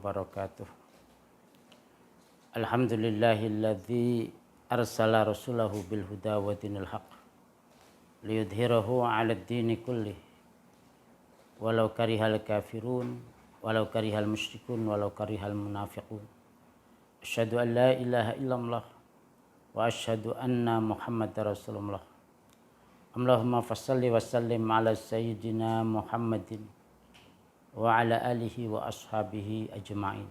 wabarakatuh. Alhamdulillahilladzi arsala rasulahu bil huda wa dinil haq liyudhhirahu 'ala ad-dini kullih walau karihal kafirun walau karihal musyrikun walau karihal munafiqun. Asyhadu an la ilaha illallah wa asyhadu anna Muhammadar Rasulullah. Allahumma fassalli wa sallim ala sayyidina Muhammadin wa ala alihi wa ashabihi ajma'in.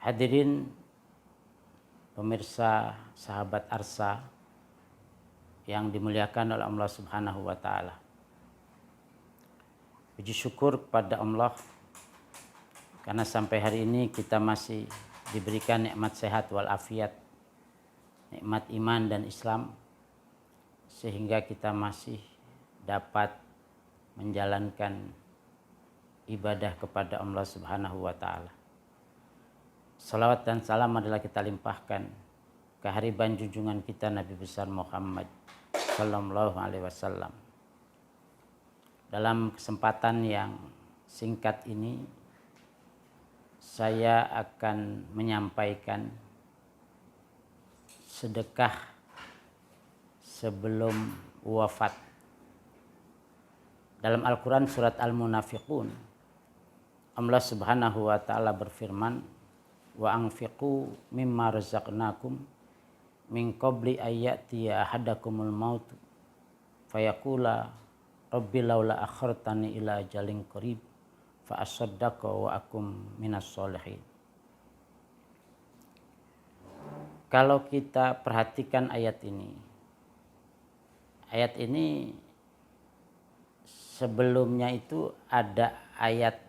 Hadirin pemirsa sahabat Arsa yang dimuliakan oleh Allah Subhanahu wa taala. Puji syukur kepada Allah karena sampai hari ini kita masih diberikan nikmat sehat wal afiat, nikmat iman dan Islam, sehingga kita masih dapat menjalankan ibadah kepada Allah Subhanahu wa taala. Salawat dan salam adalah kita limpahkan kehariban junjungan kita Nabi besar Muhammad sallallahu alaihi wasallam. Dalam kesempatan yang singkat ini saya akan menyampaikan sedekah sebelum wafat. Dalam Al-Quran surat Al-Munafiqun, Allah Subhanahu wa taala berfirman, wa anfiqu mimma razaqnakum min qabli ayyatiya ahadakumul maut fayaqula rabbi laula akhartani ila ajalin qarib fa asaddaqa wa akum minas sholihin. Kalau kita perhatikan ayat ini sebelumnya itu ada ayat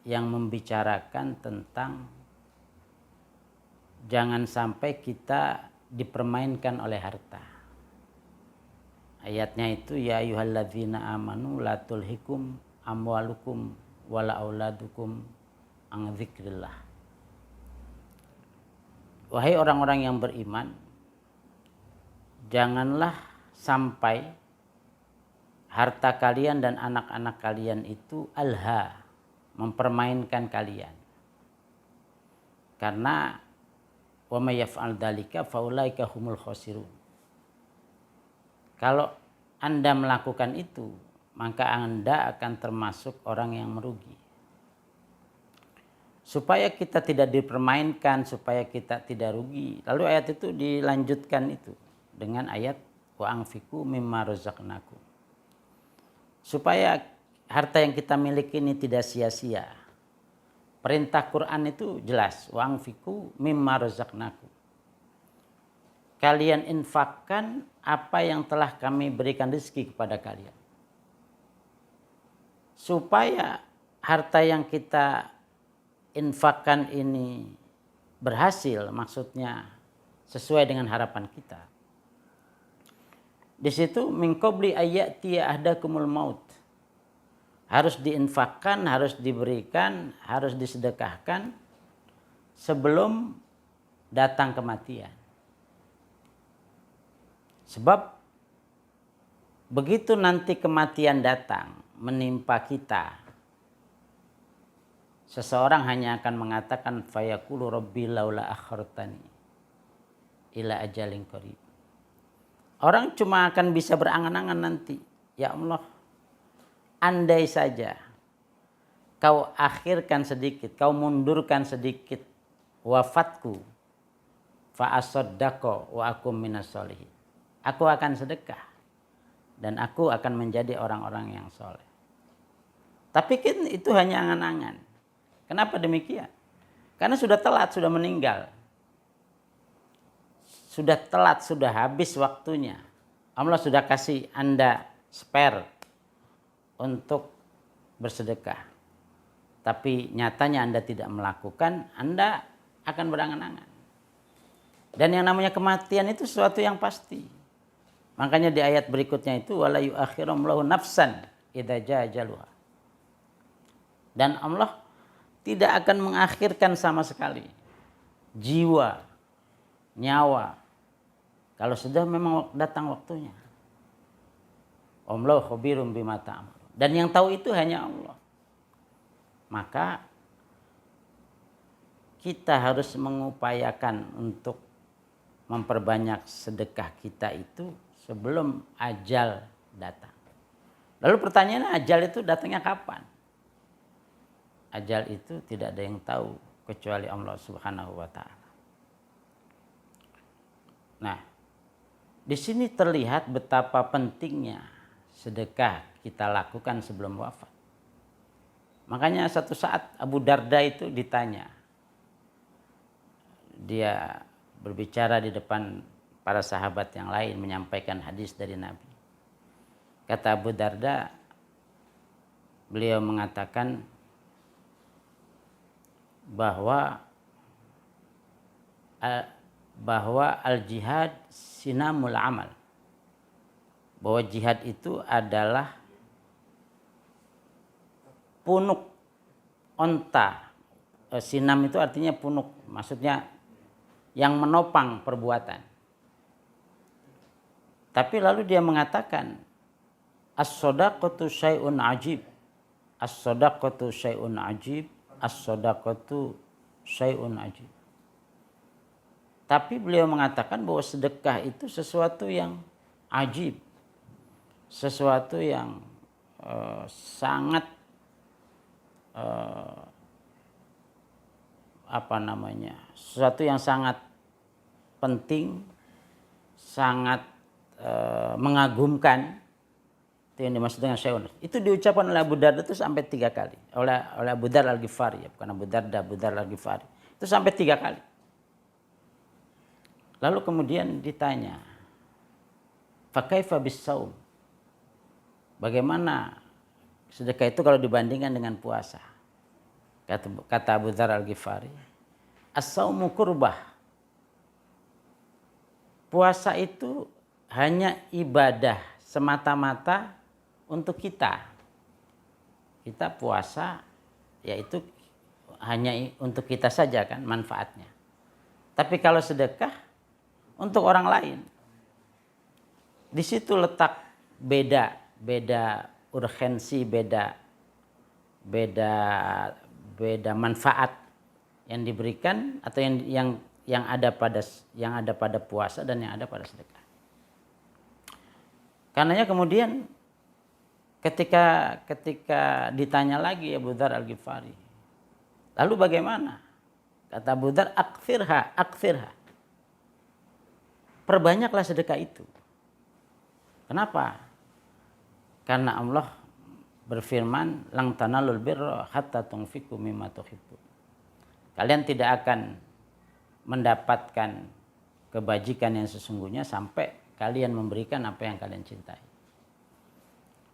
yang membicarakan tentang jangan sampai kita dipermainkan oleh harta. Ayatnya itu ya ayyuhalladzina amanu la tulhikum amwalukum wala auladukum an dzikrillah. Wahai orang-orang yang beriman, janganlah sampai harta kalian dan anak-anak kalian itu mempermainkan kalian. Karena wa may yaf'al dzalika faulaika humul khasirun. Kalau Anda melakukan itu, maka Anda akan termasuk orang yang merugi. Supaya kita tidak dipermainkan, supaya kita tidak rugi. Lalu ayat itu dilanjutkan itu dengan ayat wa anfiqu mimma razaqnakum. Supaya harta yang kita miliki ini tidak sia-sia. Perintah Quran itu jelas, wa anfiqu mimma razaqnakum. Kalian infakkan apa yang telah kami berikan rezeki kepada kalian. Supaya harta yang kita infakkan ini berhasil, maksudnya sesuai dengan harapan kita. Di situ min qabli ayyatiya ahadakumul maut. Harus diinfakkan, harus diberikan, harus disedekahkan sebelum datang kematian. Sebab begitu nanti kematian datang menimpa kita, seseorang hanya akan mengatakan fayaqulu rabbi laula akhartani ila ajalin qarib. Orang cuma akan bisa berangan-angan nanti, ya Allah, andai saja kau akhirkan sedikit, kau mundurkan sedikit wafatku, fa asaddaqa wa akum minas sholihin. Aku akan sedekah dan aku akan menjadi orang-orang yang soleh. Tapi kan itu hanya angan-angan. Kenapa demikian? Karena sudah telat, sudah meninggal. Sudah telat, sudah habis waktunya. Allah sudah kasih Anda spare untuk bersedekah. Tapi nyatanya Anda tidak melakukan, Anda akan berangan-angan. Dan yang namanya kematian itu sesuatu yang pasti. Makanya di ayat berikutnya itu wala yu'akhirullahu nafsan idza jaa ajaluha. Dan Allah tidak akan mengakhirkan sama sekali jiwa, nyawa kalau sudah memang datang waktunya. Allahu khabirum bima ta'malun. Dan yang tahu itu hanya Allah. Maka kita harus mengupayakan untuk memperbanyak sedekah kita itu sebelum ajal datang. Lalu pertanyaannya, ajal itu datangnya kapan? Ajal itu tidak ada yang tahu kecuali Allah Subhanahu wa taala. Nah, di sini terlihat betapa pentingnya sedekah kita lakukan sebelum wafat. Makanya satu saat Abu Darda itu ditanya. Dia berbicara di depan para sahabat yang lain menyampaikan hadis dari Nabi. Kata Abu Darda, beliau mengatakan bahwa al-jihad sinamul amal. Bahwa jihad itu adalah punuk onta. Sinam itu artinya punuk, maksudnya yang menopang perbuatan. Tapi lalu dia mengatakan, as-shadaqatu syai'un ajib. As-shadaqatu syai'un ajib. As-shadaqatu syai'un ajib. Tapi beliau mengatakan bahwa sedekah itu sesuatu yang ajib. Sesuatu yang sangat sesuatu yang sangat penting, sangat mengagumkan. Itu yang dimaksud dengan syai'un. Itu diucapkan oleh Abu Darda itu sampai 3 kali. Oleh Abu Dar al-Ghifari, ya, bukan Abu Darda, Abu Dar al-Ghifari. Itu sampai 3 kali. Lalu kemudian ditanya, fakaifa bis-shaum? Bagaimana sedekah itu kalau dibandingkan dengan puasa? Kata Abu Dar al-Ghifari, as-shaumu qurbah. Puasa itu hanya ibadah semata-mata untuk kita. Kita puasa yaitu hanya untuk kita saja kan manfaatnya. Tapi kalau sedekah untuk orang lain. Di situ letak beda urgensi, beda manfaat yang diberikan atau yang ada pada puasa dan yang ada pada sedekah. Karenanya kemudian ketika ditanya lagi Abu Dar al-Ghifari, lalu bagaimana? Kata Abu Dar, akfirha. Perbanyaklah sedekah itu. Kenapa? Karena Allah berfirman, lang tanalul birra hatta tunfiqu mimma tuhibbun. Kalian tidak akan mendapatkan kebajikan yang sesungguhnya sampai kalian memberikan apa yang kalian cintai.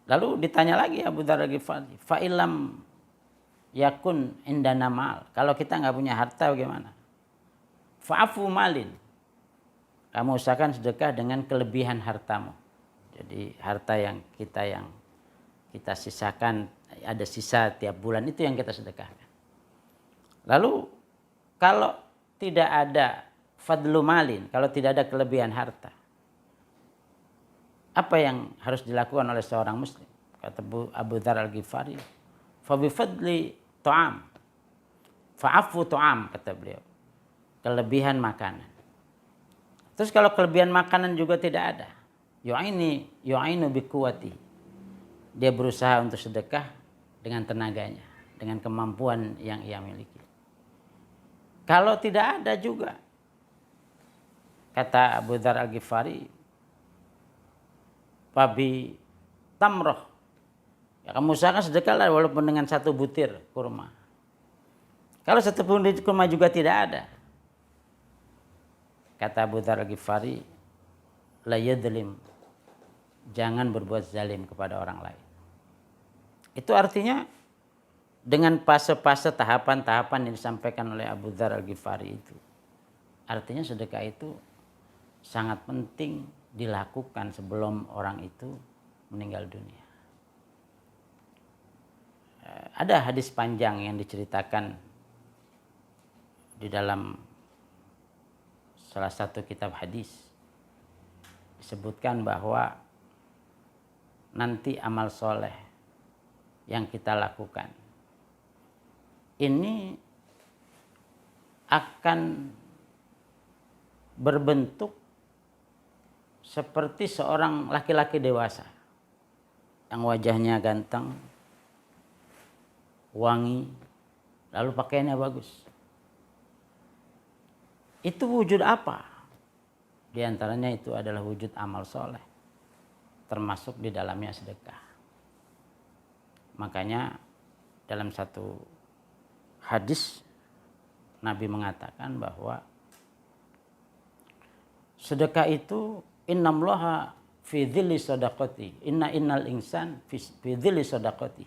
Lalu ditanya lagi Abu Dar al-Ghifari, fa illam yakun indana mal. Kalau kita nggak punya harta bagaimana? Fa'afu malin. Kamu usahakan sedekah dengan kelebihan hartamu. Jadi harta yang kita sisakan, ada sisa tiap bulan itu yang kita sedekahkan. Lalu kalau tidak ada fadlu malin, kalau tidak ada kelebihan harta, apa yang harus dilakukan oleh seorang muslim? Kata Abu Dar al-Ghifari, fa bi fadli ta'am. Fa'afu ta'am, kata beliau. Kelebihan makanan. Terus kalau kelebihan makanan juga tidak ada, yu'ainu bi quwwati. Dia berusaha untuk sedekah dengan tenaganya, dengan kemampuan yang ia miliki. Kalau tidak ada juga, kata Abu Dar al-Ghifari, fabi tamroh. Ya, kamu usahakan sedekahlah walaupun dengan 1 butir kurma. Kalau 1 butir kurma juga tidak ada, kata Abu Dar al-Ghifari, la yadlim, jangan berbuat zalim kepada orang lain. Itu artinya dengan fase-fase tahapan-tahapan yang disampaikan oleh Abu Dar al-Ghifari itu. Artinya sedekah itu sangat penting dilakukan sebelum orang itu meninggal dunia. Ada hadis panjang yang diceritakan di dalam salah satu kitab hadis. Disebutkan bahwa nanti amal soleh yang kita lakukan ini akan berbentuk seperti seorang laki-laki dewasa yang wajahnya ganteng, wangi, lalu pakaiannya bagus. Itu wujud apa? Di antaranya itu adalah wujud amal soleh, termasuk di dalamnya sedekah. Makanya dalam satu hadis Nabi mengatakan bahwa sedekah itu innallaha fi dhilli sadaqati, innal insan fi dhilli sadaqati.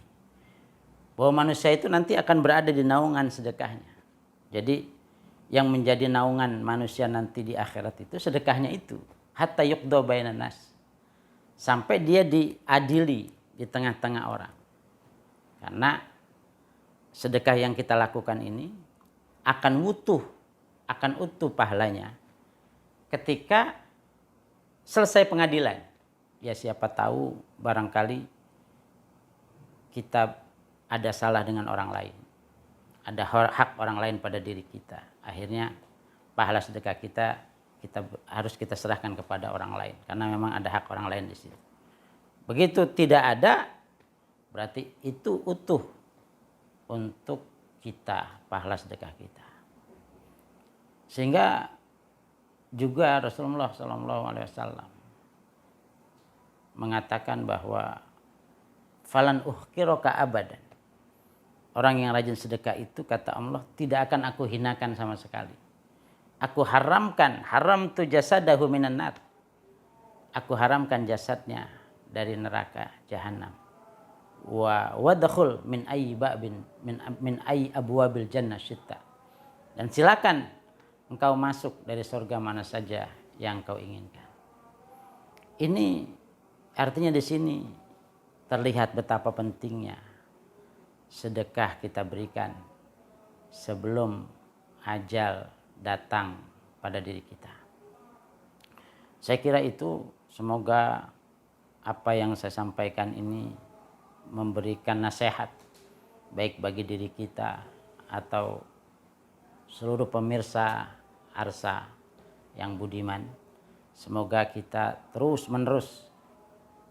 Bahwa manusia itu nanti akan berada di naungan sedekahnya. Jadi yang menjadi naungan manusia nanti di akhirat itu sedekahnya itu, hatta yuqda bainan nas, sampai dia diadili di tengah-tengah orang. Karena sedekah yang kita lakukan ini akan utuh pahalanya ketika selesai pengadilan. Ya siapa tahu barangkali kita ada salah dengan orang lain, ada hak orang lain pada diri kita. Akhirnya pahala sedekah kita harus kita serahkan kepada orang lain karena memang ada hak orang lain di situ. Begitu tidak ada, berarti itu utuh untuk kita, pahala sedekah kita. Sehingga juga Rasulullah SAW mengatakan bahwa falan uhqiroka abadan. Orang yang rajin sedekah itu, kata Allah, tidak akan aku hinakan sama sekali. Aku haramkan, haram tu jasadahu minan nar. Aku haramkan jasadnya dari neraka jahanam. Wa wadkhul min ayyi babin min ayyi abwabil jannah syitta. Dan silakan engkau masuk dari surga mana saja yang kau inginkan. Ini artinya di sini terlihat betapa pentingnya sedekah kita berikan sebelum ajal datang pada diri kita. Saya kira itu, semoga apa yang saya sampaikan ini memberikan nasihat baik bagi diri kita atau seluruh pemirsa Arsa yang budiman. Semoga kita terus-menerus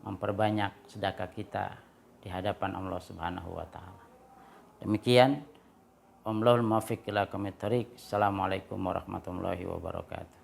memperbanyak sedekah kita di hadapan Allah Subhanahu wa taala. Demikian, Wallahul muwaffiq ila aqwamit thoriq. Assalamualaikum warahmatullahi wabarakatuh.